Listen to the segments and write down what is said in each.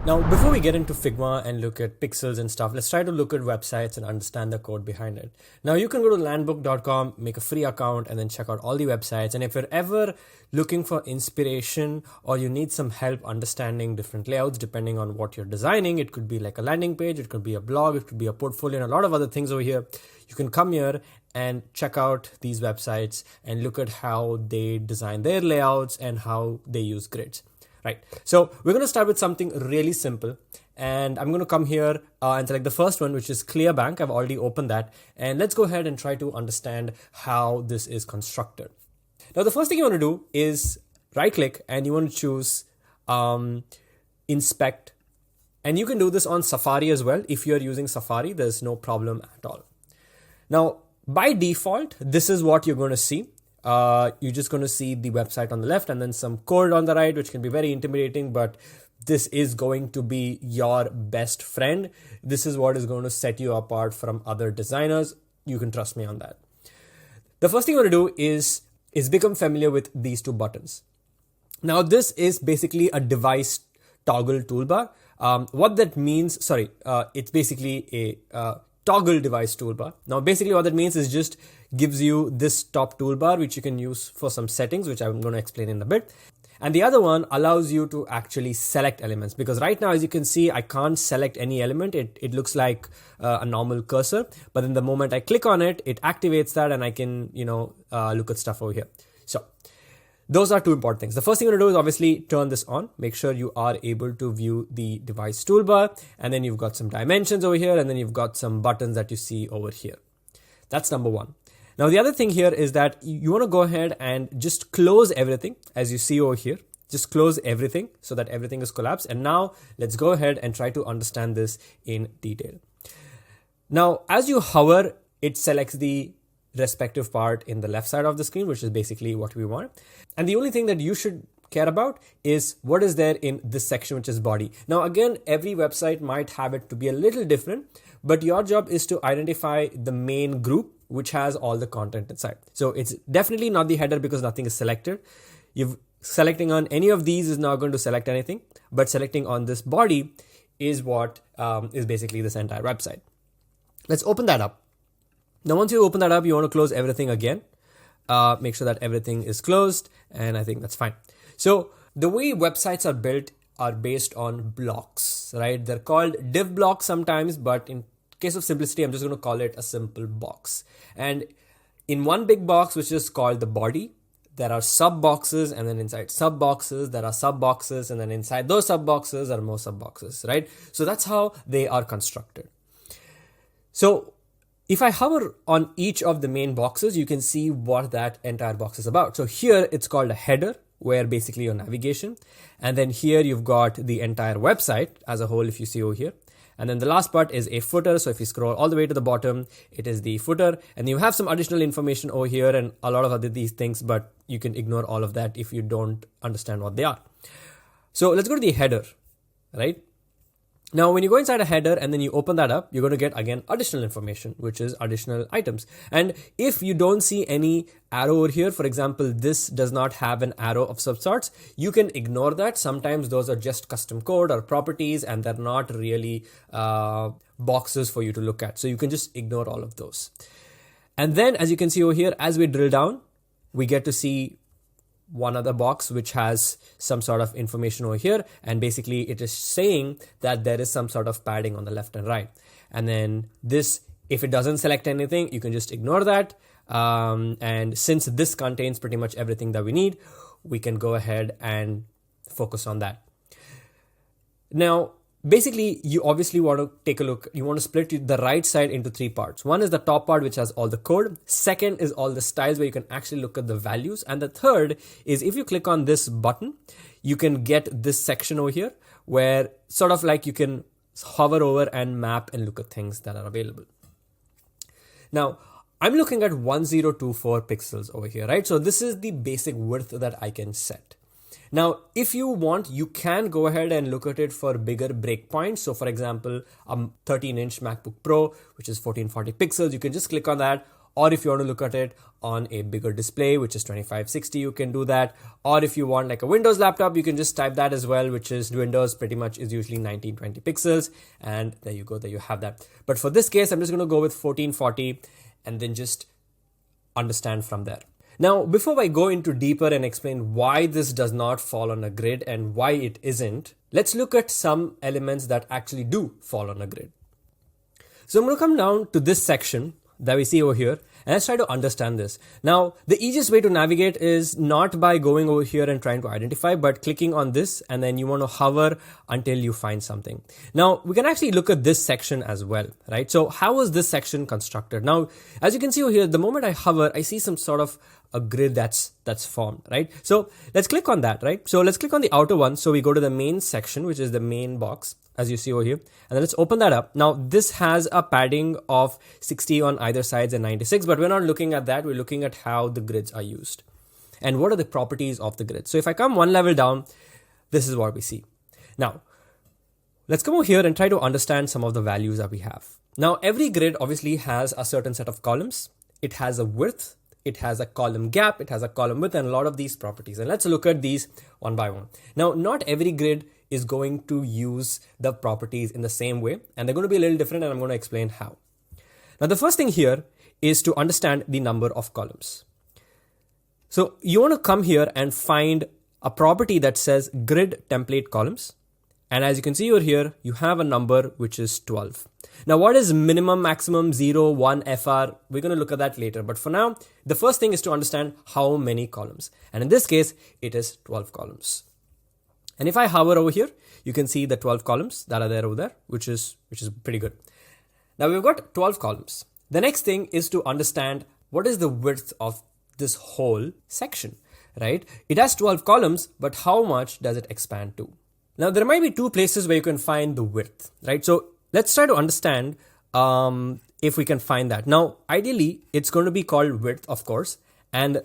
Now, before we get into Figma and look at pixels and stuff, let's try to look at websites and understand the code behind it. Now, you can go to landbook.com, make a free account, and then check out all the websites. And if you're ever looking for inspiration or you need some help understanding different layouts, depending on what you're designing, it could be like a landing page, it could be a blog, it could be a portfolio, and a lot of other things over here. You can come here and check out these websites and look at how they design their layouts and how they use grids. Right, so we're going to start with something really simple, and I'm going to come here and select the first one, which is Clearbank. I've already opened that, and let's go ahead and try to understand how this is constructed. Now, the first thing you want to do is right click and you want to choose inspect, and you can do this on Safari as well. If you're using Safari, there's no problem at all. Now, by default, this is what you're going to see. You're just going to see the website on the left and then some code on the right, which can be very intimidating, but this is going to be your best friend. This is what is going to set you apart from other designers. You can trust me on that. The first thing you want to do is become familiar with these two buttons. Now, this is basically a device toggle toolbar. What that means, it's basically a toggle device toolbar. Now, basically what that means is just gives you this top toolbar, which you can use for some settings, which I'm going to explain in a bit. And the other one allows you to actually select elements, because right now, as you can see, I can't select any element. It looks like a normal cursor, but then the moment I click on it, it activates that and I can, look at stuff over here. So those are two important things. The first thing you want to do is obviously turn this on. Make sure you are able to view the device toolbar, and then you've got some dimensions over here, and then you've got some buttons that you see over here. That's number one. Now, the other thing here is that you want to go ahead and just close everything, as you see over here. Just close everything so that everything is collapsed. And now let's go ahead and try to understand this in detail. Now, as you hover, it selects the respective part in the left side of the screen, which is basically what we want. And the only thing that you should care about is what is there in this section, which is body. Now, again, every website might have it to be a little different, but your job is to identify the main group, which has all the content inside. So it's definitely not the header because nothing is selected. Selecting on any of these is not going to select anything, but selecting on this body is what is basically this entire website. Let's open that up. Now, once you open that up, you want to close everything again. Make sure that everything is closed, and I think that's fine. So the way websites are built are based on blocks, right? They're called div blocks sometimes, but in case of simplicity, I'm just going to call it a simple box. And in one big box, which is called the body, there are sub boxes, and then inside sub boxes, there are sub boxes, and then inside those sub boxes are more sub boxes, right? So that's how they are constructed. So if I hover on each of the main boxes, you can see what that entire box is about. So here it's called a header, where basically your navigation. And then here you've got the entire website as a whole, if you see over here. And then the last part is a footer. So if you scroll all the way to the bottom, it is the footer. And you have some additional information over here and a lot of other these things, but you can ignore all of that if you don't understand what they are. So let's go to the header, right? Now, when you go inside a header and then you open that up, you're going to get, again, additional information, which is additional items. And if you don't see any arrow over here, for example, this does not have an arrow of some sorts, you can ignore that. Sometimes those are just custom code or properties, and they're not really boxes for you to look at. So you can just ignore all of those. And then, as you can see over here, as we drill down, we get to see one other box which has some sort of information over here, and basically it is saying that there is some sort of padding on the left and right. And then this, if it doesn't select anything, you can just ignore that. And since this contains pretty much everything that we need, we can go ahead and focus on that. Now, basically, you obviously want to take a look. You want to split the right side into three parts. One is the top part, which has all the code. Second is all the styles where you can actually look at the values. And the third is if you click on this button, you can get this section over here where sort of like you can hover over and map and look at things that are available. Now, I'm looking at 1024 pixels over here, right? So this is the basic width that I can set. Now, if you want, you can go ahead and look at it for bigger breakpoints. So for example, a 13-inch MacBook Pro, which is 1440 pixels, you can just click on that. Or if you want to look at it on a bigger display, which is 2560, you can do that. Or if you want like a Windows laptop, you can just type that as well, which is Windows pretty much is usually 1920 pixels. And there you go, there you have that. But for this case, I'm just going to go with 1440 and then just understand from there. Now, before I go into deeper and explain why this does not fall on a grid and why it isn't, let's look at some elements that actually do fall on a grid. So I'm going to come down to this section that we see over here, and let's try to understand this. Now, the easiest way to navigate is not by going over here and trying to identify, but clicking on this, and then you want to hover until you find something. Now, we can actually look at this section as well, right? So how is this section constructed? Now, as you can see over here, the moment I hover, I see some sort of a grid that's formed, right? So let's click on that, right? So let's click on the outer one. So we go to the main section, which is the main box, as you see over here. And then let's open that up. Now this has a padding of 60 on either sides and 96, but we're not looking at that. We're looking at how the grids are used and what are the properties of the grid. So if I come one level down, this is what we see. Now, let's come over here and try to understand some of the values that we have. Now, every grid obviously has a certain set of columns. It has a width. It has a column gap, it has a column width, and a lot of these properties. And let's look at these one by one. Now, not every grid is going to use the properties in the same way, and they're going to be a little different, and I'm going to explain how. Now, the first thing here is to understand the number of columns. So you want to come here and find a property that says grid template columns. And as you can see over here, you have a number which is 12. Now, what is minimum, maximum, 0, 1, FR? We're going to look at that later. But for now, the first thing is to understand how many columns. And in this case, it is 12 columns. And if I hover over here, you can see the 12 columns that are there over there, which is pretty good. Now, we've got 12 columns. The next thing is to understand what is the width of this whole section, right? It has 12 columns, but how much does it expand to? Now, there might be two places where you can find the width, right? So let's try to understand if we can find that. Now, ideally, it's going to be called width, of course. And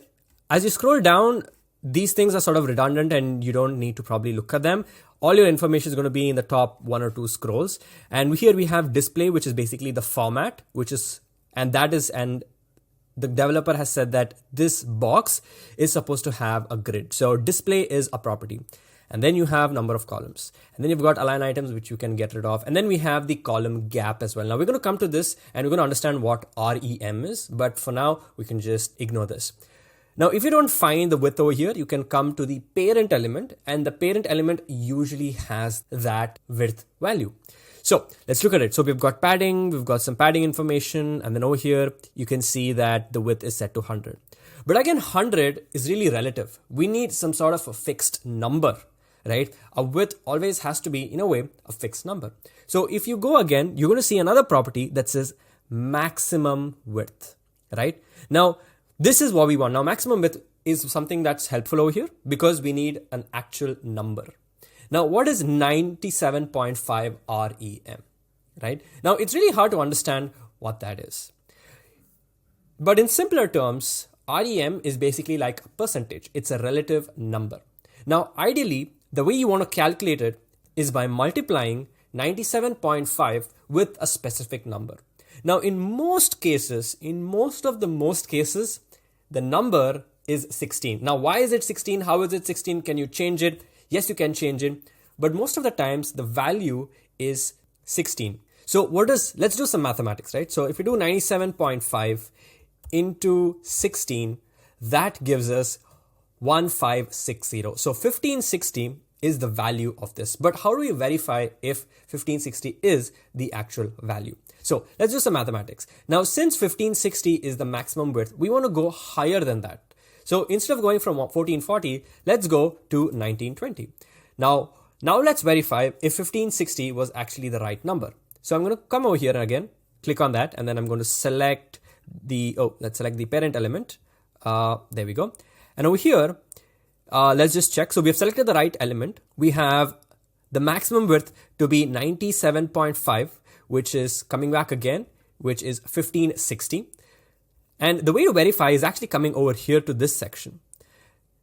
as you scroll down, these things are sort of redundant and you don't need to probably look at them. All your information is going to be in the top one or two scrolls. And here we have display, which is basically the format, and the developer has said that this box is supposed to have a grid. So display is a property. And then you have number of columns. And then you've got align items, which you can get rid of. And then we have the column gap as well. Now we're going to come to this and we're going to understand what REM is. But for now, we can just ignore this. Now, if you don't find the width over here, you can come to the parent element. And the parent element usually has that width value. So let's look at it. So we've got padding, we've got some padding information. And then over here, you can see that the width is set to 100. But again, 100 is really relative. We need some sort of a fixed number. Right? A width always has to be, in a way, a fixed number. So if you go again, you're going to see another property that says maximum width, right? Now, this is what we want. Now, maximum width is something that's helpful over here because we need an actual number. Now, what is 97.5 REM, right? Now, it's really hard to understand what that is. But in simpler terms, REM is basically like a percentage. It's a relative number. Now, ideally, the way you want to calculate it is by multiplying 97.5 with a specific number. Now, in most of the most cases, the number is 16. Now, why is it 16? How is it 16? Can you change it? Yes, you can change it. But most of the times, the value is 16. So let's do some mathematics, right? So if we do 97.5 into 16, that gives us 1560. So 1560 is the value of this. But how do we verify if 1560 is the actual value? So let's do some mathematics. Now, since 1560 is the maximum width, we want to go higher than that. So instead of going from 1440, let's go to 1920. Now let's verify if 1560 was actually the right number. So I'm going to come over here and again, click on that, and then I'm going to select let's select the parent element. There we go. And over here, let's just check. So we have selected the right element. We have the maximum width to be 97.5, which is coming back again, which is 1560. And the way to verify is actually coming over here to this section.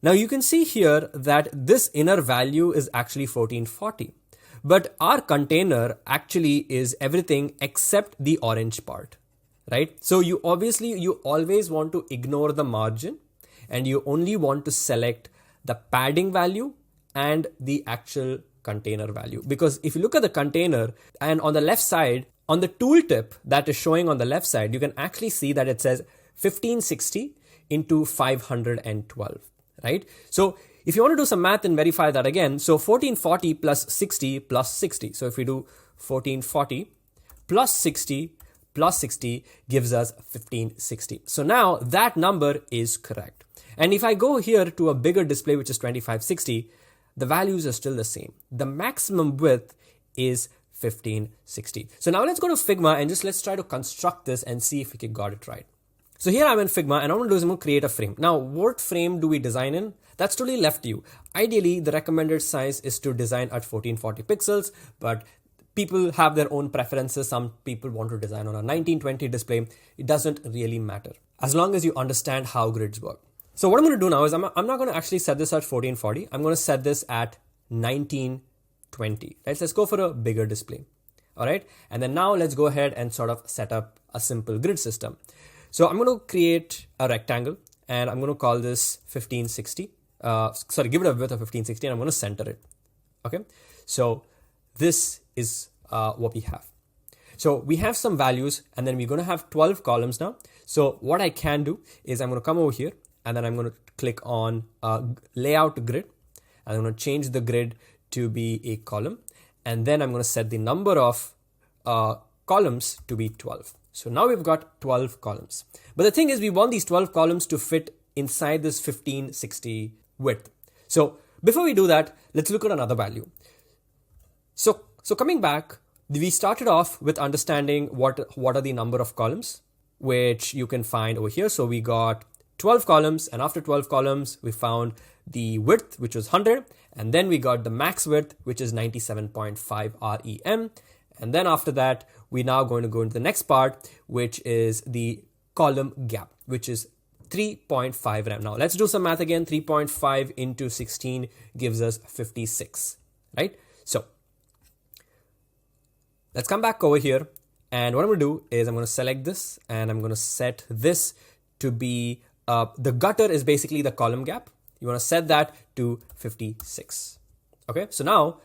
Now you can see here that this inner value is actually 1440. But our container actually is everything except the orange part. right? So you always want to ignore the margin and you only want to select the padding value and the actual container value. Because if you look at the container and on the left side, on the tooltip that is showing on the left side, you can actually see that it says 1560 into 512, right? So if you want to do some math and verify that again, so 1440 plus 60 plus 60. So if we do 1440 plus 60 plus 60 gives us 1560. So now that number is correct. And if I go here to a bigger display, which is 2560, the values are still the same. The maximum width is 1560. So now let's go to Figma and let's try to construct this and see if we got it right. So here I'm in Figma and all I'm going to do is I'm going to create a frame. Now, what frame do we design in? That's totally left to you. Ideally, the recommended size is to design at 1440 pixels, but people have their own preferences. Some people want to design on a 1920 display. It doesn't really matter as long as you understand how grids work. So what I'm going to do now is I'm not going to actually set this at 1440. I'm going to set this at 1920. Let's go for a bigger display. All right. And then now let's go ahead and sort of set up a simple grid system. So I'm going to create a rectangle and I'm going to call this 1560. Give it a width of 1560 and I'm going to center it. Okay. So this is what we have. So we have some values and then we're going to have 12 columns now. So what I can do is I'm going to come over here and then I'm going to click on layout grid. I'm going to change the grid to be a column. And then I'm going to set the number of columns to be 12. So now we've got 12 columns. But the thing is, we want these 12 columns to fit inside this 1560 width. So before we do that, let's look at another value. So coming back, we started off with understanding what are the number of columns, which you can find over here. So we got 12 columns, and after 12 columns, we found the width, which was 100. And then we got the max width, which is 97.5 REM. And then after that, we're now going to go into the next part, which is the column gap, which is 3.5 rem. Now let's do some math again. 3.5 into 16 gives us 56, right? So let's come back over here. And what I'm going to do is I'm going to select this and I'm going to set this to be, the gutter is basically the column gap. You want to set that to 56. Okay, so now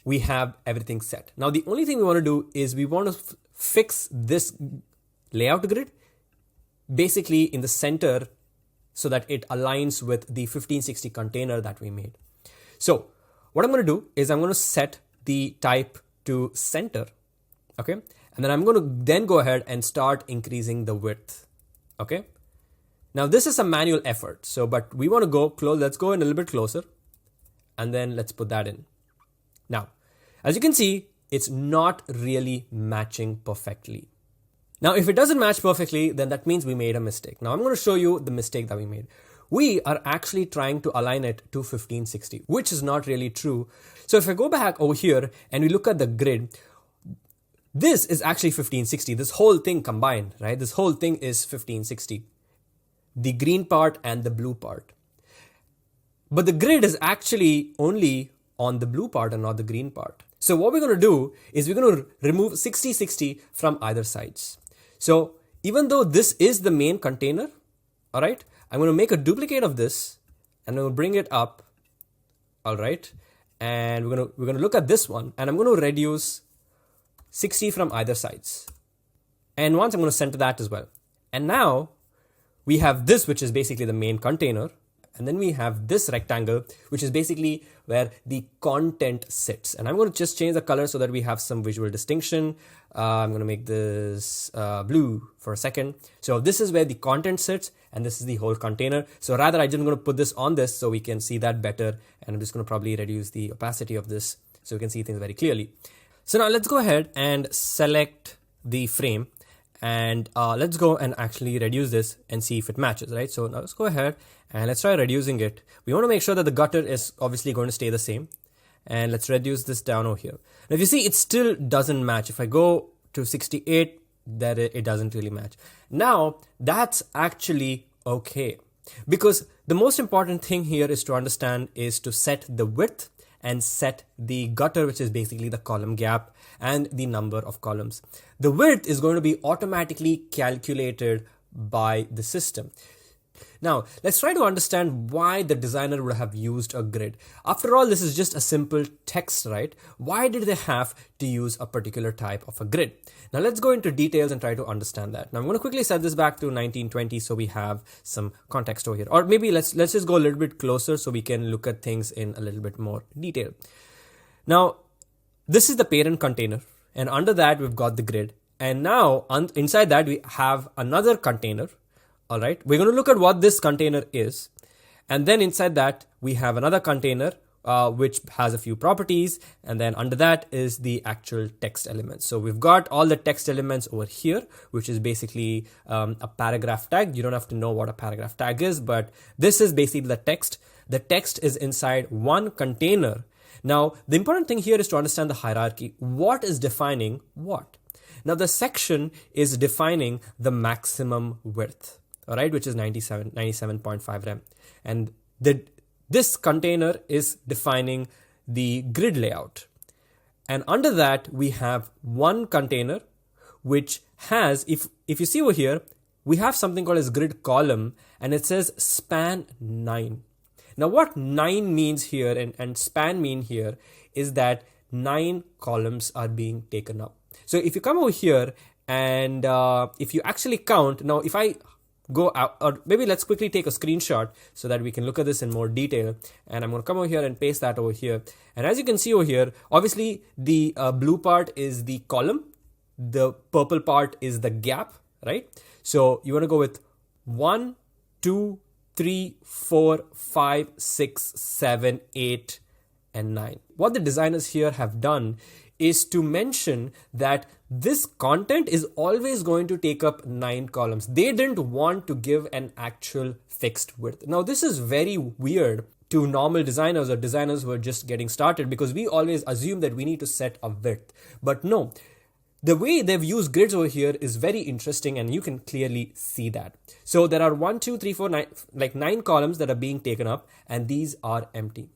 we have everything set. Now the only thing we want to do is we want to fix this layout grid basically in the center so that it aligns with the 1560 container that we made. So what I'm going to do is I'm going to set the type to center. Okay, and then I'm going to then go ahead and start increasing the width. Okay, now this is a manual effort. So, but we want to go close. Let's go in a little bit closer and then let's put that in. Now, as you can see, it's not really matching perfectly. Now, if it doesn't match perfectly, then that means we made a mistake. Now, I'm going to show you the mistake that we made. We are actually trying to align it to 1560, which is not really true. So if I go back over here and we look at the grid, this is actually 1560. This whole thing combined, right? This whole thing is 1560. The green part and the blue part. But the grid is actually only on the blue part and not the green part. So what we're going to do is we're going to remove 60-60 from either sides. So even though this is the main container, all right, I'm going to make a duplicate of this and I'm going to bring it up, all right, and we're going to look at this one and I'm going to reduce 60 from either sides. And once I'm going to center that as well. And now we have this, which is basically the main container. And then we have this rectangle, which is basically where the content sits. And I'm going to just change the color so that we have some visual distinction. I'm going to make this blue for a second. So this is where the content sits and this is the whole container. So rather, I'm just going to put this on this so we can see that better. And I'm just going to probably reduce the opacity of this so we can see things very clearly. So now let's go ahead and select the frame. And let's go and actually reduce this and see if it matches, right? So now let's go ahead and let's try reducing it. We want to make sure that the gutter is obviously going to stay the same. And let's reduce this down over here. Now if you see, it still doesn't match. If I go to 68, that it doesn't really match. Now that's actually okay. Because the most important thing here is to understand is to set the width and set the gutter, which is basically the column gap, and the number of columns. The width is going to be automatically calculated by the system. Now, let's try to understand why the designer would have used a grid. After all, this is just a simple text, right? Why did they have to use a particular type of a grid? Now, let's go into details and try to understand that. Now, I'm going to quickly set this back to 1920 so we have some context over here. Or maybe let's just go a little bit closer so we can look at things in a little bit more detail. Now, this is the parent container, and under that, we've got the grid. And now, inside that, we have another container. All right, we're going to look at what this container is. And then inside that, we have another container, which has a few properties. And then under that is the actual text elements. So we've got all the text elements over here, which is basically a paragraph tag. You don't have to know what a paragraph tag is, but this is basically the text. The text is inside one container. Now, the important thing here is to understand the hierarchy. What is defining what? Now, the section is defining the maximum width. All right, which is 97.5 rem. And this container is defining the grid layout. And under that, we have one container, which has, if you see over here, we have something called as grid column, and it says span 9. Now, what 9 means here and span mean here is that 9 columns are being taken up. So if you come over here and if you actually count, now if I go out, or maybe let's quickly take a screenshot so that we can look at this in more detail. And I'm going to come over here and paste that over here. And as you can see over here, obviously the blue part is the column. The purple part is the gap, right? So you want to go with 1, 2, 3, 4, 5, 6, 7, 8, and 9. What the designers here have done is to mention that this content is always going to take up 9 columns. They didn't want to give an actual fixed width. Now, this is very weird to normal designers or designers who are just getting started, because we always assume that we need to set a width. But no, the way they've used grids over here is very interesting, and you can clearly see that. So there are 1, 2, 3, 4, 9, like 9 columns that are being taken up, and these are empty.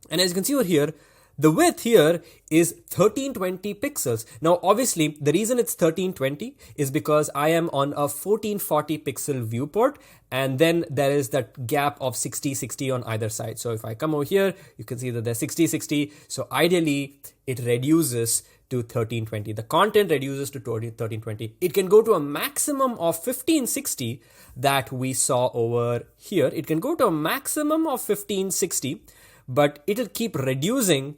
And as you can see over here, the width here is 1320 pixels. Now, obviously, the reason it's 1320 is because I am on a 1440 pixel viewport, and then there is that gap of 60 on either side. So if I come over here, you can see that there's 60. So ideally, it reduces to 1320. The content reduces to 1320. It can go to a maximum of 1560 that we saw over here. It can go to a maximum of 1560, but it'll keep reducing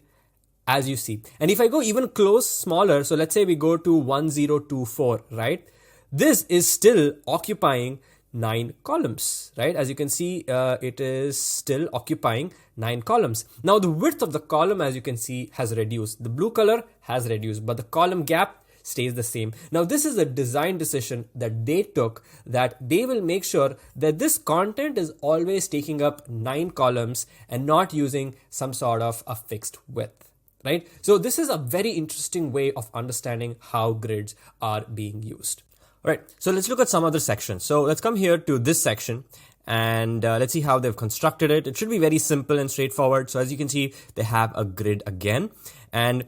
as you see. And if I go even smaller, so let's say we go to 1024, right? This is still occupying 9 columns, right? As you can see, it is still occupying 9 columns. Now, the width of the column, as you can see, has reduced. The blue color has reduced, but the column gap stays the same. Now, this is a design decision that they took, that they will make sure that this content is always taking up 9 columns and not using some sort of a fixed width. Right? So this is a very interesting way of understanding how grids are being used. All right, so let's look at some other sections. So let's come here to this section and let's see how they've constructed it. It should be very simple and straightforward. So as you can see, they have a grid again. And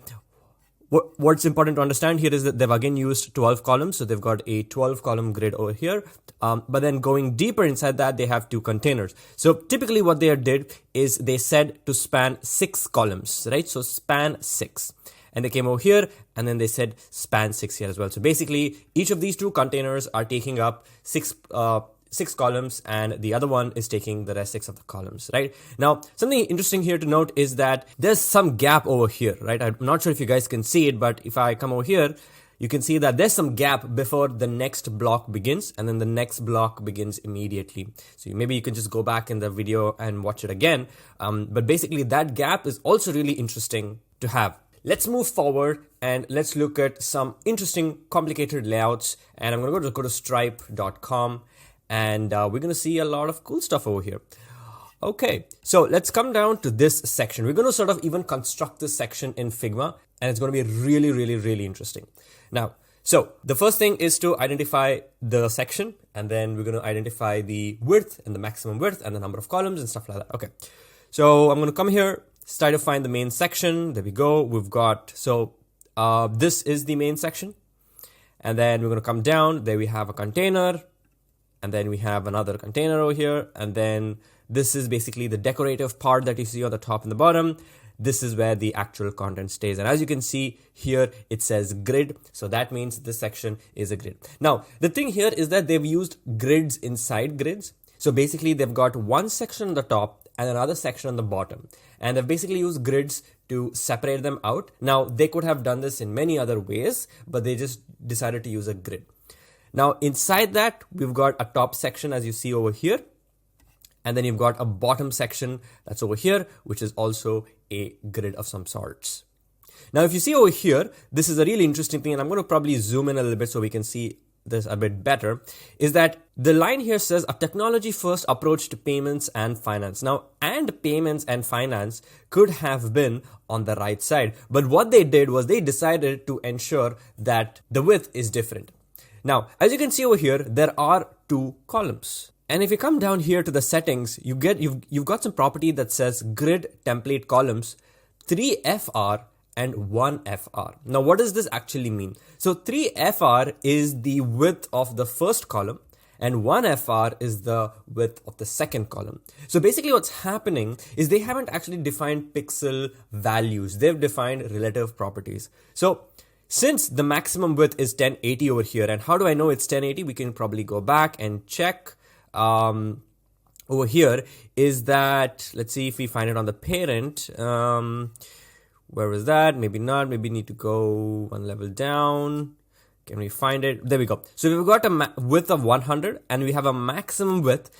what's important to understand here is that they've again used 12 columns. So they've got a 12 column grid over here. But then going deeper inside that, they have 2 containers. So typically what they did is they said to span 6 columns, right? So span 6. And they came over here and then they said span 6 here as well. So basically each of these 2 containers are taking up 6 columns, and the other one is taking the rest 6 of the columns, right? Now, something interesting here to note is that there's some gap over here, right? I'm not sure if you guys can see it, but if I come over here, you can see that there's some gap before the next block begins, and then the next block begins immediately. So maybe you can just go back in the video and watch it again. But basically that gap is also really interesting to have. Let's move forward and let's look at some interesting complicated layouts. And I'm going to go to stripe.com. And we're going to see a lot of cool stuff over here. Okay, so let's come down to this section. We're going to sort of even construct this section in Figma, and it's going to be really, really, really interesting. Now, so the first thing is to identify the section, and then we're going to identify the width and the maximum width and the number of columns and stuff like that. Okay, so I'm going to come here try to find the main section. There we go. We've got, so this is the main section. And then we're going to come down. There we have a container. And then we have another container over here. And then this is basically the decorative part that you see on the top and the bottom. This is where the actual content stays. And as you can see here, it says grid. So that means this section is a grid. Now, the thing here is that they've used grids inside grids. So basically they've got one section on the top and another section on the bottom. And they've basically used grids to separate them out. Now, they could have done this in many other ways, but they just decided to use a grid. Now, inside that, we've got a top section, as you see over here. And then you've got a bottom section that's over here, which is also a grid of some sorts. Now, if you see over here, this is a really interesting thing, and I'm going to probably zoom in a little bit so we can see this a bit better, is that the line here says a technology first approach to payments and finance. Now, and payments and finance could have been on the right side, but what they did was they decided to ensure that the width is different. Now, as you can see over here, there are two columns. And if you come down here to the settings, you've got some property that says grid template columns, 3FR and 1FR. Now, what does this actually mean? So 3FR is the width of the first column and 1FR is the width of the second column. So basically what's happening is they haven't actually defined pixel values. They've defined relative properties. So since the maximum width is 1080 over here, and how do I know it's 1080? We can probably go back and check. Over here is that, let's see if we find it on the parent. Where was that? Maybe not. Maybe need to go one level down. Can we find it? There we go. So we've got a width of 100 and we have a maximum width,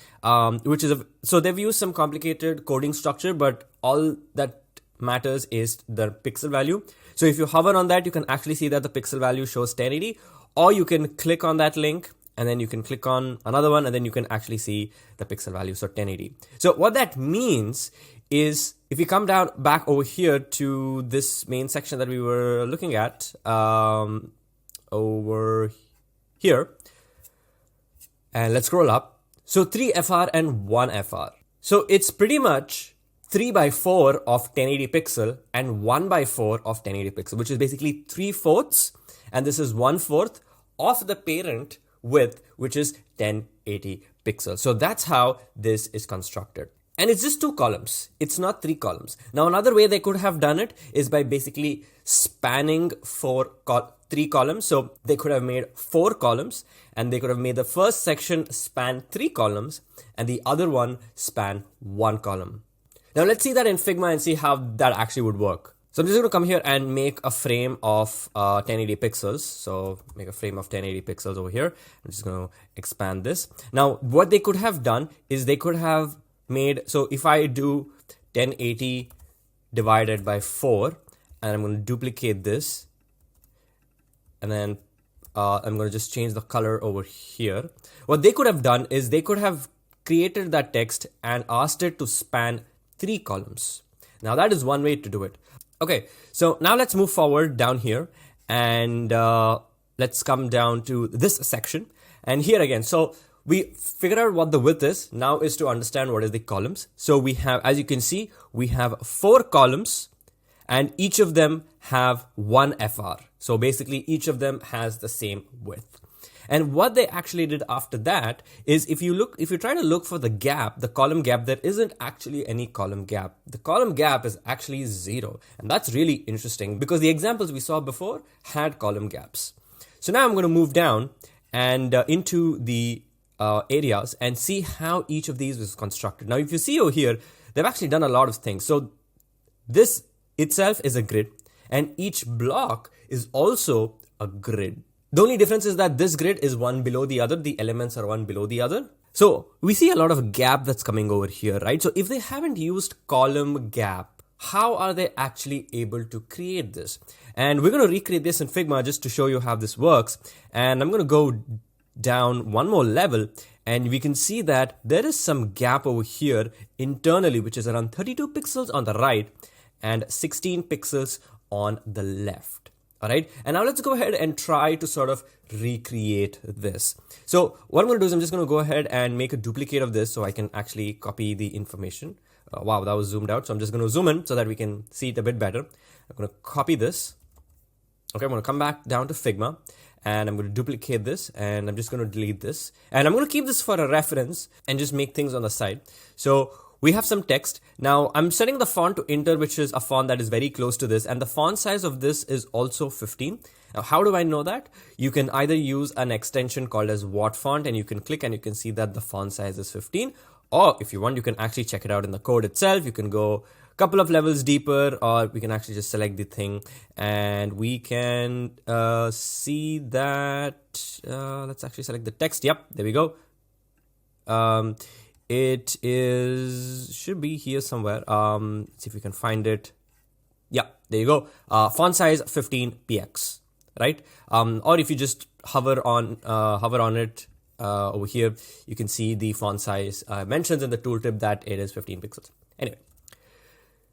which is so they've used some complicated coding structure, but all that matters is the pixel value. So if you hover on that, you can actually see that the pixel value shows 1080, or you can click on that link and then you can click on another one and then you can actually see the pixel value, so 1080. So what that means is if you come down back over here to this main section that we were looking at, over here, and let's scroll up. So 3FR and 1FR. So it's pretty much 3/4 of 1080 pixel and 1/4 of 1080 pixel, which is basically 3/4, and this is 1/4 of the parent width, which is 1080 pixels. So that's how this is constructed. And it's just two columns. It's not three columns. Now, another way they could have done it is by basically spanning three columns. So they could have made 4 columns and they could have made the first section span 3 columns and the other one span 1 column. Now let's see that in Figma and see how that actually would work. So I'm just going to come here and make a frame of 1080 pixels. So make a frame of 1080 pixels over here. I'm just going to expand this. Now, what they could have done is they could have made, so if I do 1080 divided by 4, and I'm going to duplicate this, and then I'm going to just change the color over here. What they could have done is they could have created that text and asked it to span 3 columns. Now that is one way to do it. Okay, so now let's move forward down here and let's come down to this section. And here again, so we figured out what the width is. Now is to understand what is the columns. So we have, as you can see, we have 4 columns and each of them have 1 FR. So basically each of them has the same width. And what they actually did after that is if you try to look for the gap, the column gap, there isn't actually any column gap. The column gap is actually 0. And that's really interesting because the examples we saw before had column gaps. So now I'm going to move down and into the areas and see how each of these was constructed. Now, if you see over here, they've actually done a lot of things. So this itself is a grid and each block is also a grid. The only difference is that this grid is one below the other. The elements are one below the other. So we see a lot of gap that's coming over here, right? So if they haven't used column gap, how are they actually able to create this? And we're going to recreate this in Figma just to show you how this works. And I'm going to go down one more level and we can see that there is some gap over here internally, which is around 32 pixels on the right and 16 pixels on the left. All right. And now let's go ahead and try to sort of recreate this. So what I'm going to do is I'm just going to go ahead and make a duplicate of this so I can actually copy the information. Wow, that was zoomed out. So I'm just going to zoom in so that we can see it a bit better. I'm going to copy this. Okay, I'm going to come back down to Figma and I'm going to duplicate this and I'm just going to delete this. And I'm going to keep this for a reference and just make things on the side. So we have some text. Now I'm setting the font to Inter, which is a font that is very close to this. And the font size of this is also 15. Now, how do I know that? You can either use an extension called as What Font and you can click and you can see that the font size is 15. Or if you want, you can actually check it out in the code itself. You can go a couple of levels deeper, or we can actually just select the thing and we can see that. Let's actually select the text. Yep, there we go. It should be here somewhere. Let's see if we can find it. Yeah, there you go. Font size 15 px, right? Or if you just hover on it over here, you can see the font size mentions in the tooltip that it is 15 pixels. Anyway,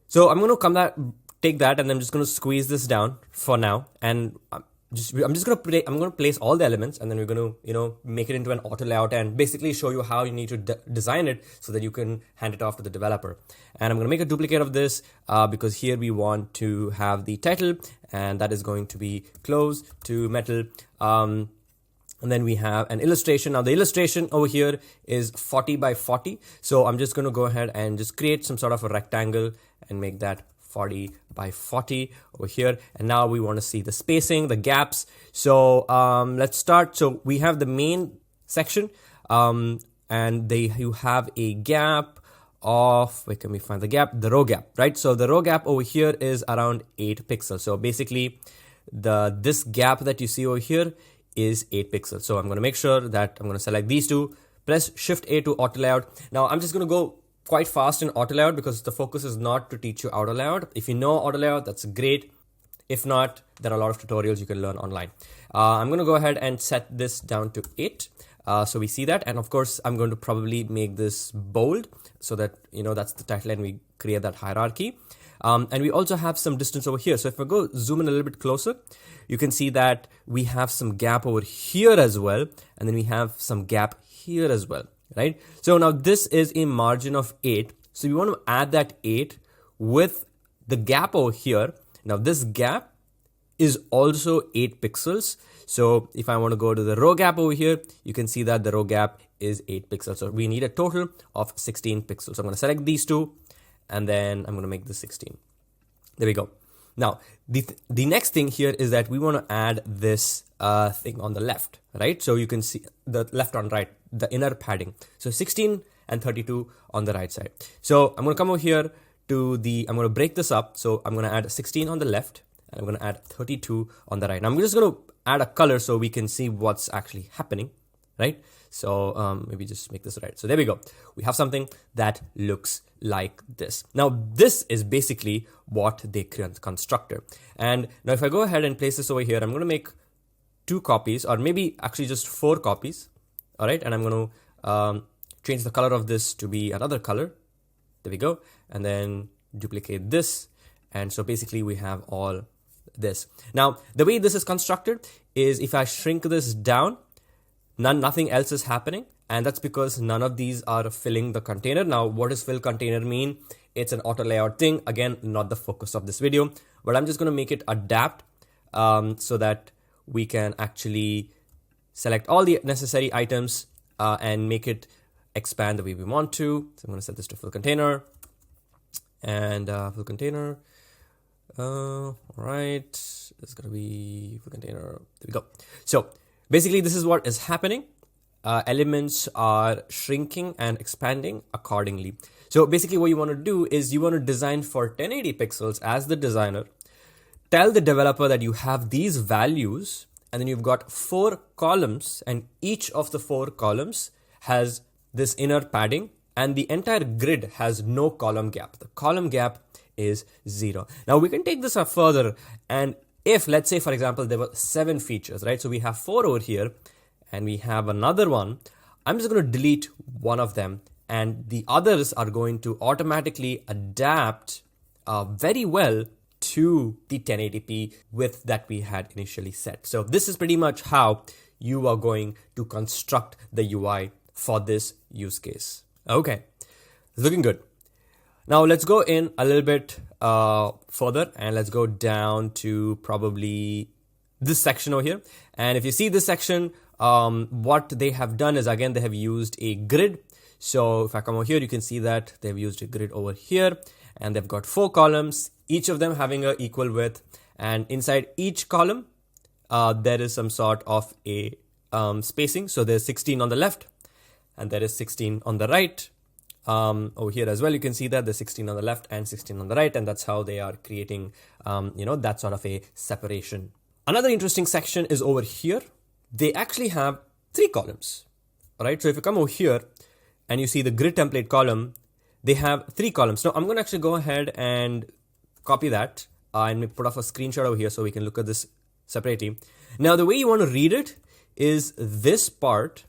so I'm going to take that and I'm just going to squeeze this down for now, and I'm going to place all the elements, and then we're going to make it into an auto layout and basically show you how you need to design it so that you can hand it off to the developer. And I'm going to make a duplicate of this because here we want to have the title, and that is going to be close to metal. And then we have an illustration. Now the illustration over here is 40 by 40. So I'm just going to go ahead and just create some sort of a rectangle and make that 40 by 40 over here. And now we want to see the spacing, the gaps. So let's start. So we have the main section and you have a gap of, where can we find the gap? The row gap, right? So the row gap over here is around 8 pixels. So basically this gap that you see over here is 8 pixels. So I'm going to make sure that I'm going to select these two, press Shift A to auto layout. Now I'm just going to go quite fast in auto layout because the focus is not to teach you auto layout. If you know auto layout, that's great. If not, there are a lot of tutorials you can learn online. I'm going to go ahead and set this down to 8. So we see that. And of course, I'm going to probably make this bold so that, that's the title and we create that hierarchy. And we also have some distance over here. So if I go zoom in a little bit closer, you can see that we have some gap over here as well. And then we have some gap here as well, right? So now this is a margin of 8. So we want to add that 8 with the gap over here. Now this gap is also 8 pixels. So if I want to go to the row gap over here, you can see that the row gap is 8 pixels. So we need a total of 16 pixels. So I'm going to select these two and then I'm going to make this 16. There we go. Now, the next thing here is that we want to add this thing on the left, right? So you can see the left on right, the inner padding. So 16 and 32 on the right side. So I'm going to come over here to I'm going to break this up. So I'm going to add 16 on the left and I'm going to add 32 on the right. Now I'm just going to add a color so we can see what's actually happening, right? So maybe just make this right. So there we go. We have something that looks like this. Now this is basically what they constructed. And now if I go ahead and place this over here, I'm going to make 2 copies or maybe actually just 4 copies. All right. And I'm going to change the color of this to be another color. There we go. And then duplicate this. And so basically we have all this. Now the way this is constructed is if I shrink this down, nothing else is happening. And that's because none of these are filling the container. Now, what does fill container mean? It's an auto layout thing. Again, not the focus of this video, but I'm just going to make it adapt so that we can actually select all the necessary items and make it expand the way we want to. So I'm going to set this to fill container and fill container. All right, it's going to be fill container. There we go. So basically, this is what is happening. Elements are shrinking and expanding accordingly. So basically what you want to do is you want to design for 1080 pixels as the designer. Tell the developer that you have these values and then you've got 4 columns and each of the 4 columns has this inner padding and the entire grid has no column gap. The column gap is 0. Now we can take this up further, and if let's say for example there were 7 features, right? So we have 4 over here and we have another one. I'm just going to delete one of them and the others are going to automatically adapt very well to the 1080p width that we had initially set. So this is pretty much how you are going to construct the UI for this use case. Okay, it's looking good. Now let's go in a little bit further, and let's go down to probably this section over here. And if you see this section, what they have done is, again, they have used a grid. So if I come over here, you can see that they've used a grid over here, and they've got 4 columns, each of them having an equal width. And inside each column, there is some sort of a spacing. So there's 16 on the left, and there is 16 on the right. Over here as well, you can see that there's 16 on the left and 16 on the right, and that's how they are creating, that sort of a separation. Another interesting section is over here. They actually have 3 columns, all right? So if you come over here and you see the grid template column, they have 3 columns. Now I'm going to actually go ahead and copy that and put off a screenshot over here so we can look at this separately. Now the way you want to read it is this part.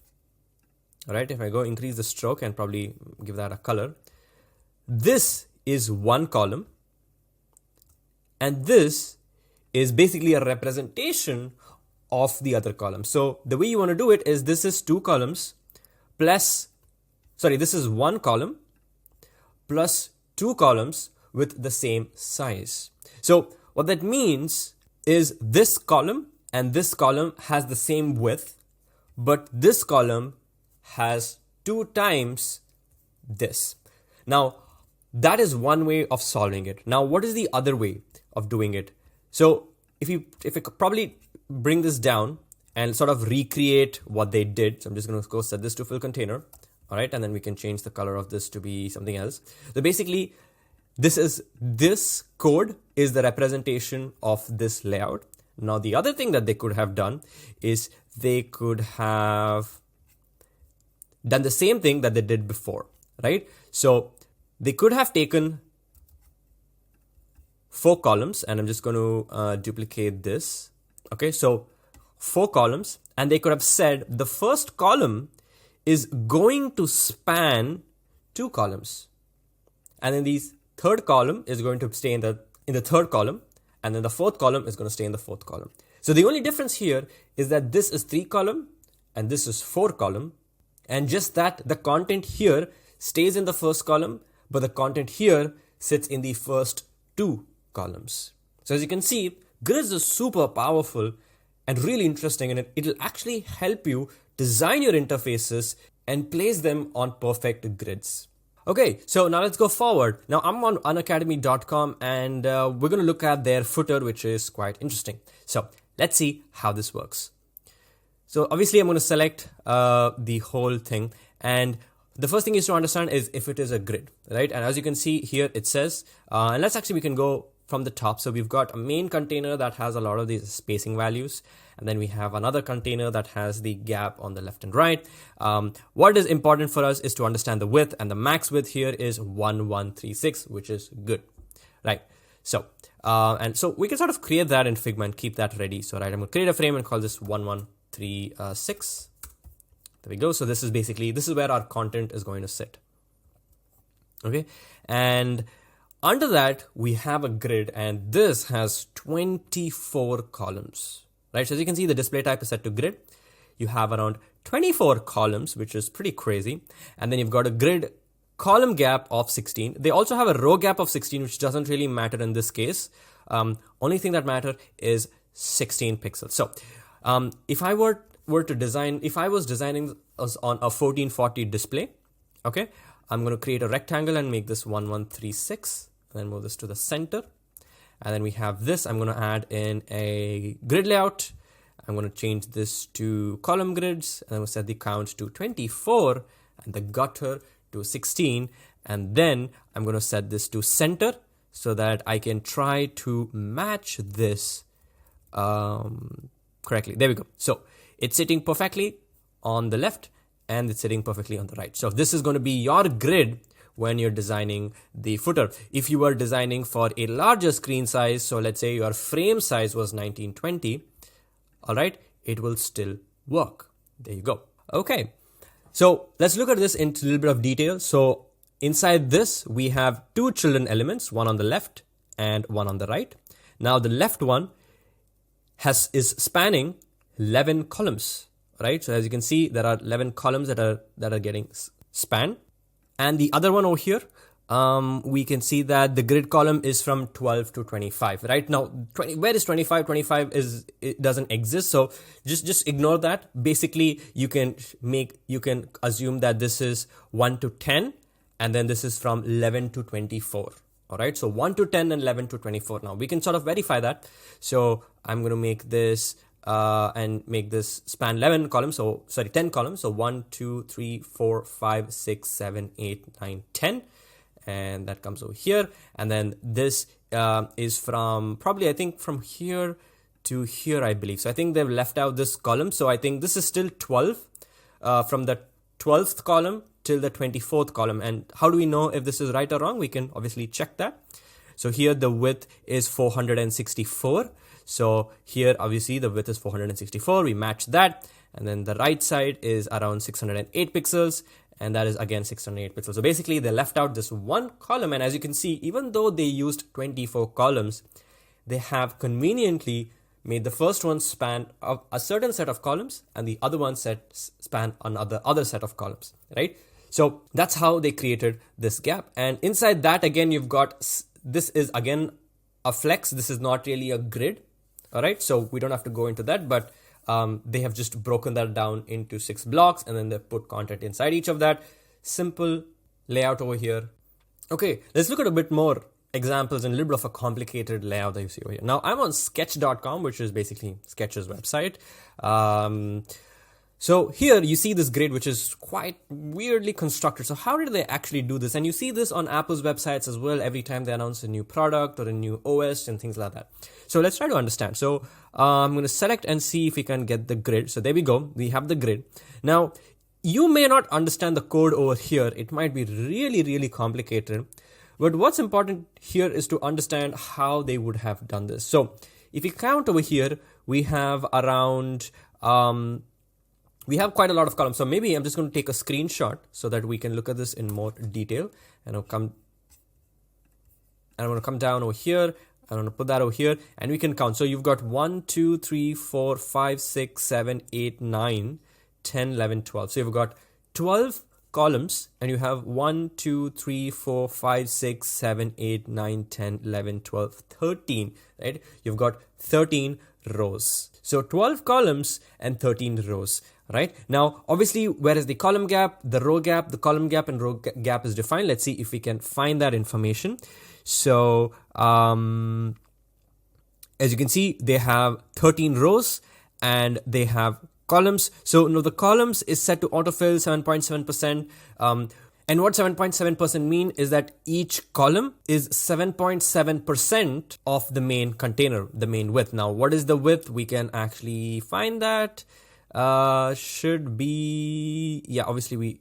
All right, if I go increase the stroke and probably give that a color, this is one column, and this is basically a representation of the other column. So the way you want to do it is, this is 2 columns plus, this is 1 column plus 2 columns with the same size. So what that means is this column and this column has the same width, but this column has 2 times this. Now that is one way of solving it. Now what is the other way of doing it? So if you probably bring this down and sort of recreate what they did. So I'm just going to go set this to fill container. All right. And then we can change the color of this to be something else. So basically this code is the representation of this layout. Now the other thing that they could have done is they could have done the same thing that they did before, right? So they could have taken 4 columns, and I'm just going to duplicate this. Okay, so 4 columns, and they could have said the first column is going to span 2 columns, and then the third column is going to stay in the third column, and then the fourth column is going to stay in the fourth column. So the only difference here is that this is 3 column and this is 4 column. And just that the content here stays in the first column, but the content here sits in the first 2 columns. So as you can see, grids is super powerful and really interesting, and it'll actually help you design your interfaces and place them on perfect grids. Okay, so now let's go forward. Now I'm on unacademy.com, and we're going to look at their footer, which is quite interesting. So let's see how this works. So obviously I'm going to select the whole thing, and the first thing is to understand is if it is a grid, right? And as you can see here, it says, and we can go from the top. So we've got a main container that has a lot of these spacing values, and then we have another container that has the gap on the left and right. What is important for us is to understand the width, and the max width here is 1136, which is good, right? So and so we can sort of create that in Figma and keep that ready. So right, I'm going to create a frame and call this 1136. There we go. So this is where our content is going to sit. Okay, and under that we have a grid, and this has 24 columns, right? So as you can see, the display type is set to grid. You have around 24 columns, which is pretty crazy. And then you've got a grid column gap of 16. They also have a row gap of 16, which doesn't really matter in this case. Only thing that matter is 16 pixels. So if I was designing us on a 1440 display, okay, I'm going to create a rectangle and make this 1136, and then move this to the center. And then we have this. I'm going to add in a grid layout. I'm going to change this to column grids, and I'm going to set the count to 24 and the gutter to 16. And then I'm going to set this to center so that I can try to match this correctly. There we go. So it's sitting perfectly on the left and it's sitting perfectly on the right. So this is going to be your grid when you're designing the footer. If you are designing for a larger screen size, so let's say your frame size was 1920, all right, it will still work. There you go. Okay, so let's look at this in a little bit of detail. So inside this, we have 2 children elements, one on the left and one on the right. Now the left one is spanning 11 columns, right? So as you can see, there are 11 columns that are getting spanned. And the other one over here, we can see that the grid column is from 12 to 25. Right now, where is 25? 25 it doesn't exist, so just ignore that. Basically, you can assume that this is 1 to 10, and then this is from 11 to 24. All right, so 1 to 10 and 11 to 24. Now we can sort of verify that. So I'm going to make this and make this span 11 columns. So sorry, 10 columns. So 1, 2, 3, 4, 5, 6, 7, 8, 9, 10. And that comes over here. And then this is from probably, I think, from here to here, I believe. So I think they've left out this column. So I think this is still 12 from the 12th column till the 24th column. And how do we know if this is right or wrong? We can obviously check that. So here the width is 464. So here obviously the width is 464. We match that. And then the right side is around 608 pixels. And that is again 608 pixels. So basically they left out this one column. And as you can see, even though they used 24 columns, they have conveniently made the first one span a certain set of columns and the other one span another set of columns, right? So that's how they created this gap. And inside that, again, you've got, this is again a flex. This is not really a grid. All right. So we don't have to go into that, but they have just broken that down into 6 blocks and then they put content inside each of that. Simple layout over here. Okay, let's look at a bit more examples and a little bit of a complicated layout that you see over here. Now I'm on sketch.com, which is basically Sketch's website. So here you see this grid, which is quite weirdly constructed. So how did they actually do this? And you see this on Apple's websites as well every time they announce a new product or a new OS and things like that. So let's try to understand. So I'm going to select and see if we can get the grid. So there we go. We have the grid. Now, you may not understand the code over here. It might be really, really complicated. But what's important here is to understand how they would have done this. So if you count over here, we have around... we have quite a lot of columns. So maybe I'm just going to take a screenshot so that we can look at this in more detail. And I'm going to come down over here. I'm going to put that over here and we can count. So you've got 1, 2, 3, 4, 5, 6, 7, 8, 9, 10, 11, 12. So you've got 12 columns and you have 1, 2, 3, 4, 5, 6, 7, 8, 9, 10, 11, 12, 13, right? You've got 13 rows. So 12 columns and 13 rows. Right now, obviously, where is the column gap, the row gap, the column gap and row gap is defined. Let's see if we can find that information. So as you can see, they have 13 rows and they have columns. So no, the columns is set to autofill 7.7%. And what 7.7% mean is that each column is 7.7% of the main container, the main width. Now, what is the width? We can actually find that. Should be, yeah, obviously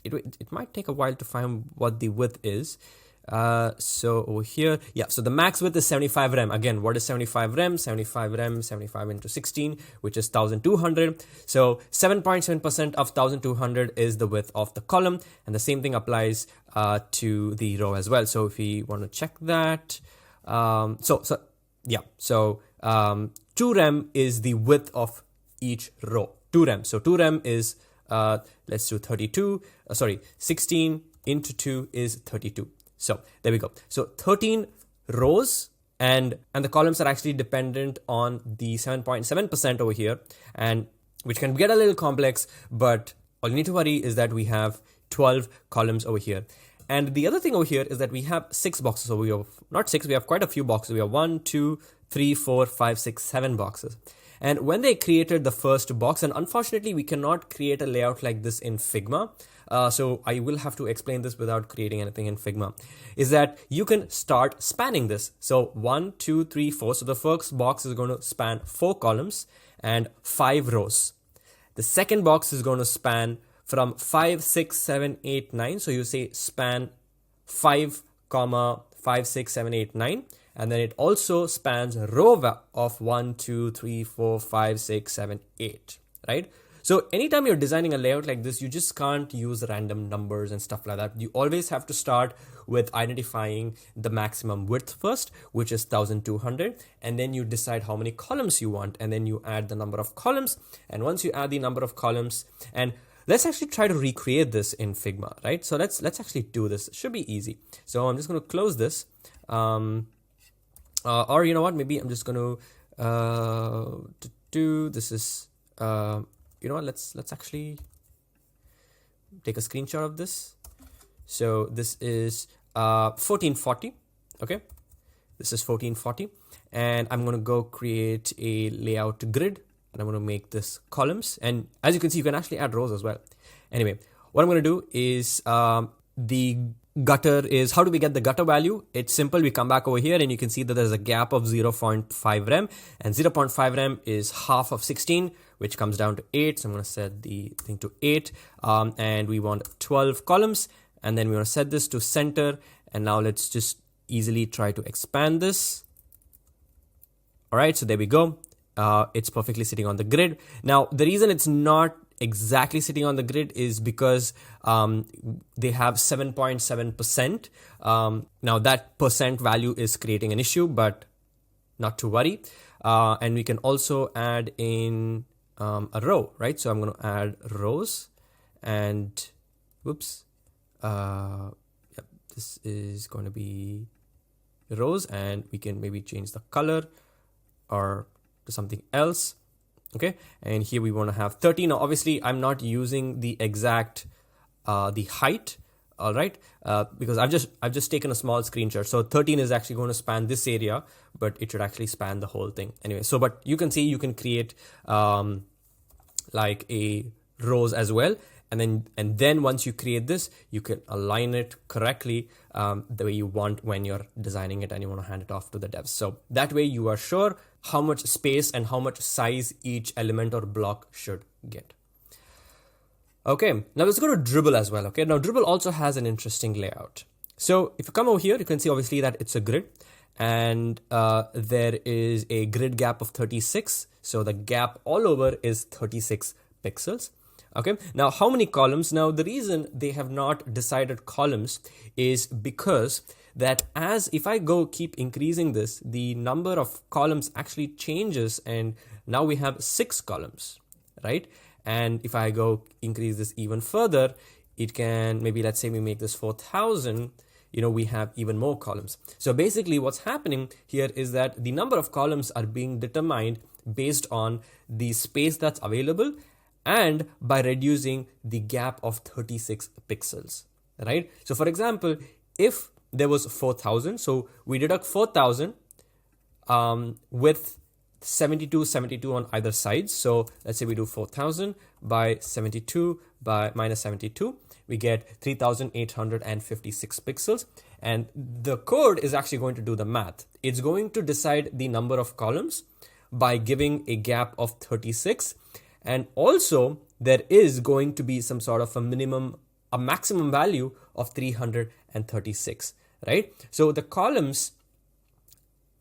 it might take a while to find what the width is. So over here, yeah, so the max width is 75 rem. Again, what is 75 rem? 75 rem, 75 into 16, which is 1200. So 7.7% of 1200 is the width of the column. And the same thing applies to the row as well. So if we want to check that, so 2 rem is the width of each row. 2 rem. So 2 rem is, let's do 16 into 2 is 32. So there we go. So 13 rows and the columns are actually dependent on the 7.7% over here, and which can get a little complex, but all you need to worry is that we have 12 columns over here. And the other thing over here is that we have 6 boxes. So we have not 6, we have quite a few boxes. We have 1, 2, 3, 4, 5, 6, 7 boxes. And when they created the first box, and unfortunately we cannot create a layout like this in Figma, so I will have to explain this without creating anything in Figma, is that you can start spanning this. So 1, 2, 3, 4. So the first box is going to span 4 columns and 5 rows. The second box is going to span from 5, 6, 7, 8, 9. So you say span 5, 5, 6, 7, 8, 9. And then it also spans a row of 1, 2, 3, 4, 5, 6, 7, 8, right? So anytime you're designing a layout like this, you just can't use random numbers and stuff like that. You always have to start with identifying the maximum width first, which is 1200. And then you decide how many columns you want. And then you add the number of columns. And once you add the number of columns, and Let's actually try to recreate this in Figma, right? So let's actually do this. It should be easy. So I'm just going to close this. Or you know what? Maybe I'm just going to do this is you know what? Let's actually take a screenshot of this. So this is 1440. Okay, this is 1440, and I'm going to go create a layout grid. And I'm going to make this columns, and as you can see, you can actually add rows as well. Anyway, what I'm going to do is the gutter is, how do we get the gutter value? It's simple. We come back over here and you can see that there's a gap of 0.5 rem, and 0.5 rem is half of 16, which comes down to 8. So I'm going to set the thing to 8, and we want 12 columns, and then we want to set this to center. And now let's just easily try to expand this. All right, so there we go. It's perfectly sitting on the grid. Now, the reason it's not exactly sitting on the grid is because they have 7.7%. Now, that percent value is creating an issue, but not to worry. And we can also add in a row, right? So I'm going to add rows, and whoops. Yep, this is going to be rows, and we can maybe change the color or to something else. Okay, and here we want to have 30. Now obviously I'm not using the exact the height, all right, because I've just taken a small screenshot. So 13 is actually going to span this area, but it should actually span the whole thing anyway. So but you can see you can create like a rows as well, and then once you create this, you can align it correctly the way you want when you're designing it and you want to hand it off to the devs. So that way you are sure how much space and how much size each element or block should get. Okay, now let's go to Dribbble as well. Okay, now Dribbble also has an interesting layout. So if you come over here, you can see obviously that it's a grid, and there is a grid gap of 36. So the gap all over is 36 pixels. Okay, now how many columns? Now the reason they have not decided columns is because that as if I go keep increasing this, the number of columns actually changes, and now we have 6 columns, right? And if I go increase this even further, it can, maybe let's say we make this 4,000, you know, we have even more columns. So basically what's happening here is that the number of columns are being determined based on the space that's available and by reducing the gap of 36 pixels, right? So for example, if there was 4,000, so we deduct 4,000 with 72 on either side. So let's say we do 4,000 by 72 by minus 72, we get 3,856 pixels. And the code is actually going to do the math. It's going to decide the number of columns by giving a gap of 36. And also there is going to be some sort of a maximum value of 336, right? So the columns,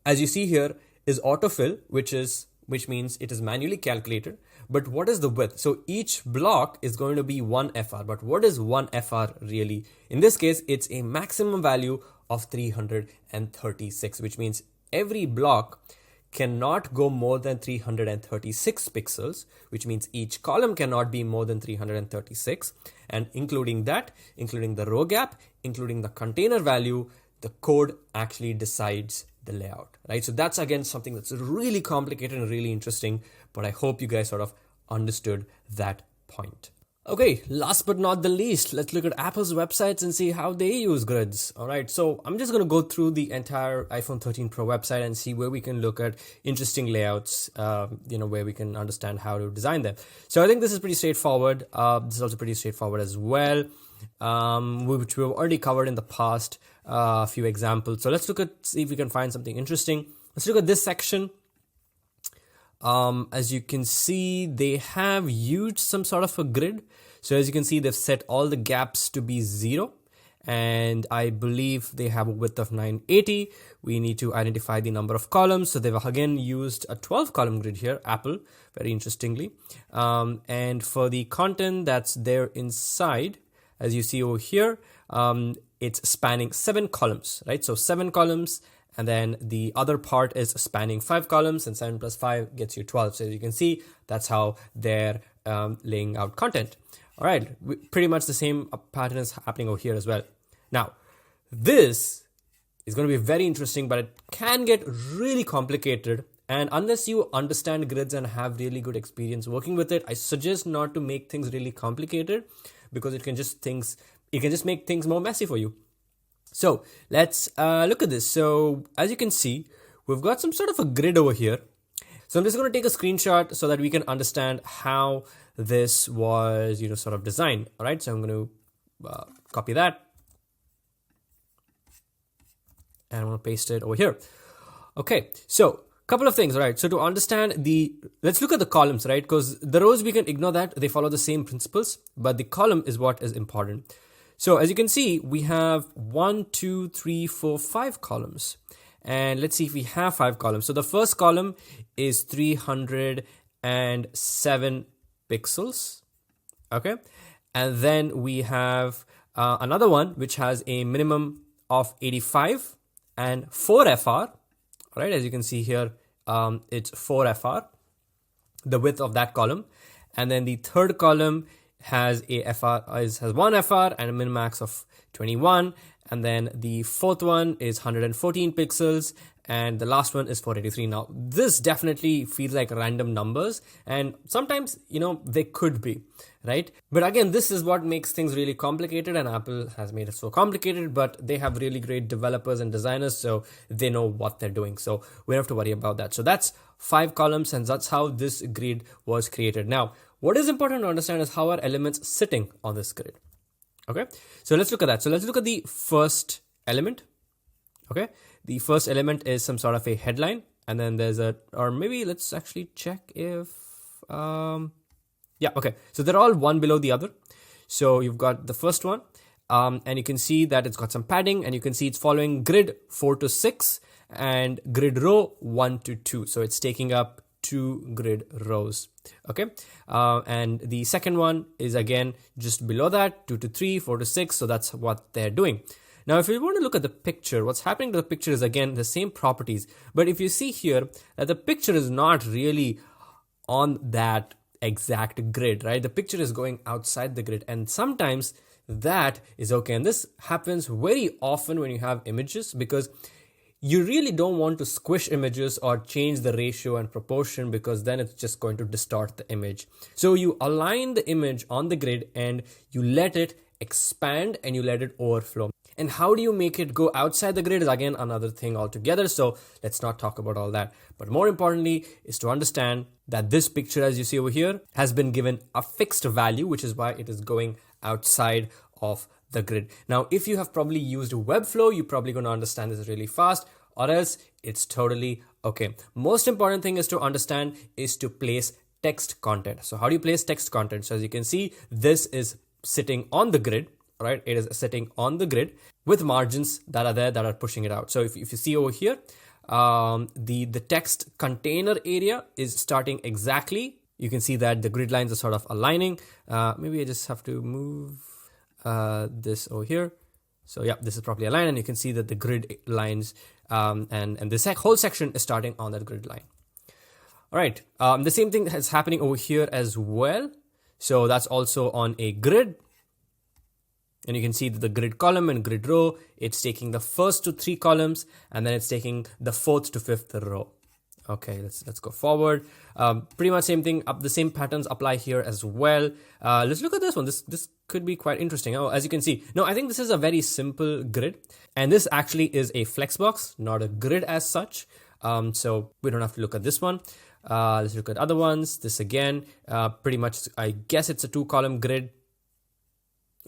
as you see here, is autofill, which means it is manually calculated. But what is the width? So each block is going to be 1 FR. But what is 1 FR really? In this case, it's a maximum value of 336, which means every block cannot go more than 336 pixels, which means each column cannot be more than 336. And including that, including the row gap, including the container value, the code actually decides the layout, right? So that's again something that's really complicated and really interesting, but I hope you guys sort of understood that point. Okay, last but not the least, let's look at Apple's websites and see how they use grids. All right, so I'm just going to go through the entire iPhone 13 Pro website and see where we can look at interesting layouts, where we can understand how to design them. So I think this is pretty straightforward. This is also pretty straightforward as well, which we've already covered in the past, a few examples. So let's see if we can find something interesting. Let's look at this section. As you can see, they have used some sort of a grid. So as you can see, they've set all the gaps to be 0. And I believe they have a width of 980. We need to identify the number of columns. So they've again used a 12 column grid here, Apple, very interestingly. And for the content that's there inside, as you see over here, it's spanning 7 columns, right? So 7 columns. And then the other part is spanning 5 columns, and 7 plus 5 gets you 12. So as you can see, that's how they're laying out content. All right, pretty much the same pattern is happening over here as well. Now, this is going to be very interesting, but it can get really complicated. And unless you understand grids and have really good experience working with it, I suggest not to make things really complicated, because it can just make things more messy for you. So let's look at this. So as you can see, we've got some sort of a grid over here. So I'm just going to take a screenshot so that we can understand how this was, sort of designed. All right. So I'm going to copy that, and I'm going to paste it over here. Okay. So couple of things. All right. So to understand let's look at the columns, right? Because the rows, we can ignore that. They follow the same principles, but the column is what is important. So as you can see, we have 1, 2, 3, 4, 5 columns. And let's see if we have 5 columns. So the first column is 307 pixels. Okay. And then we have another one which has a minimum of 85 and 4 FR. All right. As you can see here, it's 4 FR, the width of that column. And then the third column has has 1 FR and a min-max of 21. And then the fourth one is 114 pixels, and the last one is 483. Now, this definitely feels like random numbers, and sometimes, they could be, right? But again, this is what makes things really complicated, and Apple has made it so complicated, but they have really great developers and designers, so they know what they're doing. So we don't have to worry about that. So that's 5 columns, and that's how this grid was created. Now, what is important to understand is how are elements sitting on this grid. Okay, so let's look at that. So let's look at the first element. Okay, the first element is some sort of a headline, and then there's or maybe let's actually check if, yeah, okay. So they're all one below the other. So you've got the first one, and you can see that it's got some padding, and you can see it's following grid 4 to 6 and grid row 1 to 2. So it's taking up 2 grid rows. Okay, and the second one is again just below that, 2 to 3, 4 to 6. So that's what they're doing. Now, if you want to look at the picture, what's happening to the picture is again the same properties. But if you see here that the picture is not really on that exact grid, right? The picture is going outside the grid, and sometimes that is okay. And this happens very often when you have images, because you really don't want to squish images or change the ratio and proportion, because then it's just going to distort the image. So you align the image on the grid and you let it expand and you let it overflow. And how do you make it go outside the grid is again another thing altogether. So let's not talk about all that. But more importantly is to understand that this picture, as you see over here, has been given a fixed value, which is why it is going outside of the grid. Now, if you have probably used Webflow, you're probably going to understand this really fast, or else it's totally okay. Most important thing is to understand is to place text content. So how do you place text content? So as you can see, this is sitting on the grid, right? It is sitting on the grid with margins that are there that are pushing it out. So if you see over here, the text container area is starting exactly. You can see that the grid lines are sort of aligning. Maybe I just have to move this over here. So yeah, this is properly aligned, and you can see that the grid lines and this whole section is starting on that grid line. All right, the same thing is happening over here as well. So that's also on a grid. And you can see that the grid column and grid row, it's taking the first to 3 columns, and then it's taking the 4th to 5th row. Okay, let's go forward. Pretty much same thing. The same patterns apply here as well. Let's look at this one. This could be quite interesting. Oh, as you can see, no, I think this is a very simple grid, and this actually is a flexbox, not a grid as such. So we don't have to look at this one. Let's look at other ones. This again, pretty much, I guess it's a 2-column grid.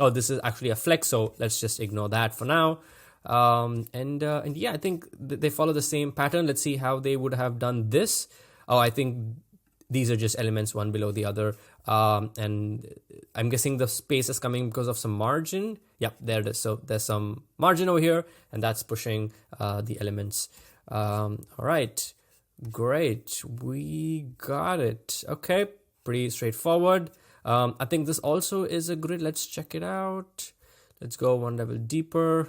Oh, this is actually a flex, so let's just ignore that for now. And yeah, I think they follow the same pattern. Let's see how they would have done this. Oh, I think these are just elements one below the other. And I'm guessing the space is coming because of some margin. Yep, there it is. So there's some margin over here, and that's pushing the elements. All right, great. We got it. Okay, pretty straightforward. I think this also is a grid. Let's check it out. Let's go one level deeper.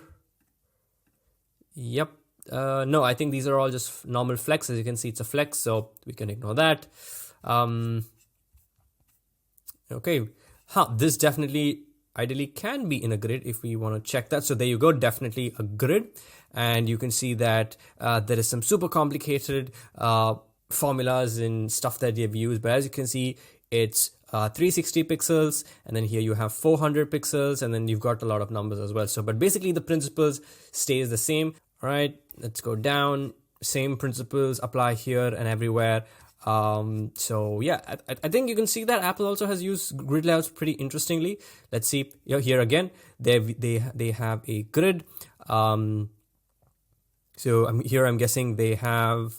Yep. No, I think these are all just normal flex. As you can see, it's a flex, so we can ignore that. Okay. This definitely ideally can be in a grid if we want to check that. So there you go, definitely a grid. And you can see that there is some super complicated formulas and stuff that they've used. But as you can see, it's 360 pixels, and then here you have 400 pixels, and then you've got a lot of numbers as well. So, but basically the principles stays the same. All right, let's go down. Same principles apply here and everywhere. So yeah, I think you can see that Apple also has used grid layouts pretty interestingly. Let's see here again, they have a grid. So I'm guessing they have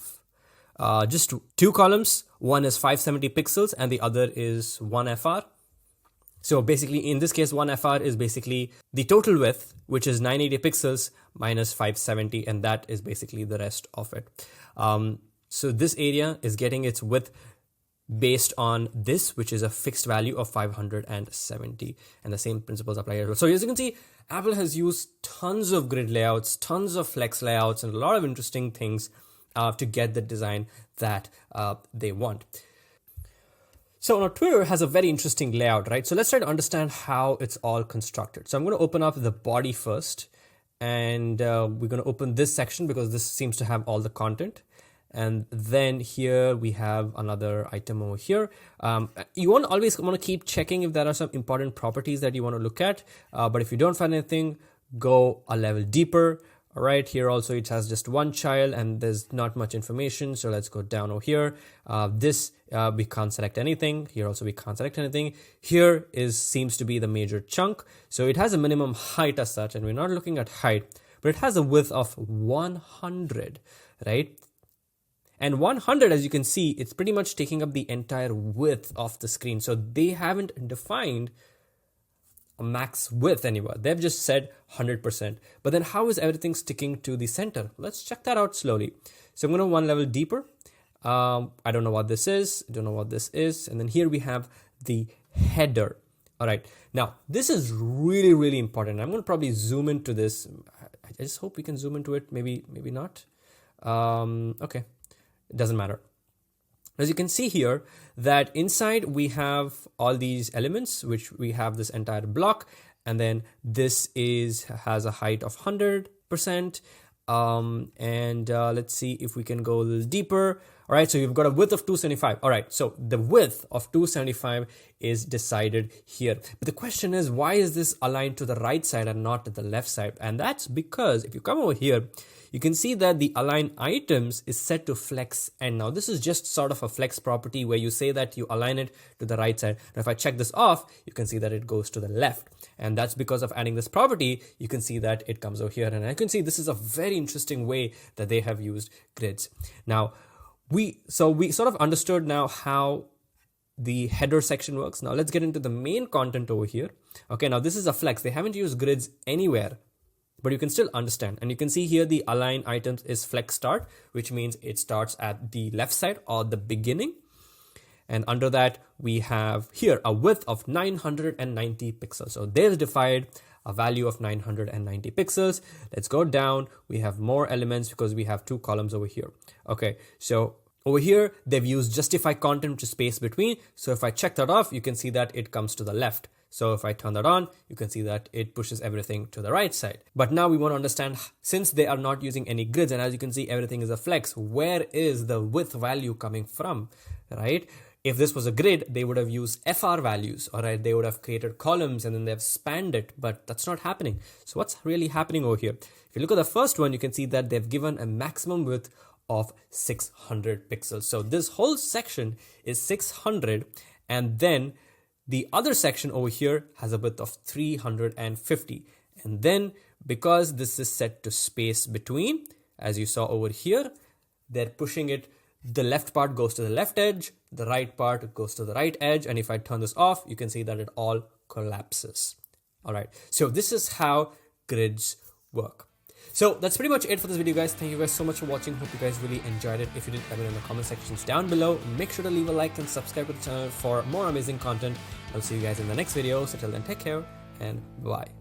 just two columns. One is 570 pixels and the other is 1FR. So basically in this case, 1FR is basically the total width, which is 980 pixels minus 570, and that is basically the rest of it. So this area is getting its width based on this, which is a fixed value of 570, and the same principles apply as well. So as you can see, Apple has used tons of grid layouts, tons of flex layouts, and a lot of interesting things to get the design that they want. So now Twitter has a very interesting layout, right? So let's try to understand how it's all constructed. So I'm going to open up the body first, and we're going to open this section because this seems to have all the content. And then here we have another item over here. You always want to keep checking if there are some important properties that you want to look at. But if you don't find anything, go a level deeper. All right, here also it has just one child and there's not much information. So let's go down over here. We can't select anything. Here also we can't select anything. Here seems to be the major chunk. So it has a minimum height as such, and we're not looking at height, but it has a width of 100, right? And 100, as you can see, it's pretty much taking up the entire width of the screen. So they haven't defined a max width anywhere. They've just said 100%. But then how is everything sticking to the center? Let's check that out slowly. So I'm going to one level deeper. I don't know what this is. I don't know what this is. And then here we have the header. All right. Now, this is really, really important. I'm going to probably zoom into this. I just hope we can zoom into it. Maybe not. Okay. It doesn't matter. As you can see here, that inside we have all these elements, which we have this entire block, and then this has a height of 100%. Let's see if we can go a little deeper. All right, so you've got a width of 275. All right, so the width of 275 is decided here. But the question is, why is this aligned to the right side and not to the left side? And that's because if you come over here, you can see that the align items is set to flex end. Now this is just sort of a flex property where you say that you align it to the right side. Now if I check this off, you can see that it goes to the left. And that's because of adding this property, you can see that it comes over here. And I can see this is a very interesting way that they have used grids. Now, we sort of understood now how the header section works. Now let's get into the main content over here. Okay, now this is a flex. They haven't used grids anywhere, but you can still understand. And you can see here the align items is flex start, which means it starts at the left side or the beginning. And under that, we have here a width of 990 pixels. So they've defined a value of 990 pixels. Let's go down. We have more elements because we have two columns over here. Okay, so over here, they've used justify content, which is space between. So if I check that off, you can see that it comes to the left. So if I turn that on, you can see that it pushes everything to the right side. But now we want to understand, since they are not using any grids, and as you can see, everything is a flex, where is the width value coming from, right? If this was a grid, they would have used FR values, all right? They would have created columns and then they've spanned it, but that's not happening. So what's really happening over here? If you look at the first one, you can see that they've given a maximum width of 600 pixels. So this whole section is 600, and then the other section over here has a width of 350. And then because this is set to space between, as you saw over here, they're pushing it. The left part goes to the left edge, the right part goes to the right edge. And if I turn this off, you can see that it all collapses. All right. So this is how grids work. So that's pretty much it for this video, guys. Thank you guys so much for watching. Hope you guys really enjoyed it. If you did, let me know in the comment sections down below. Make sure to leave a like and subscribe to the channel for more amazing content. I'll see you guys in the next video. So till then, take care and bye.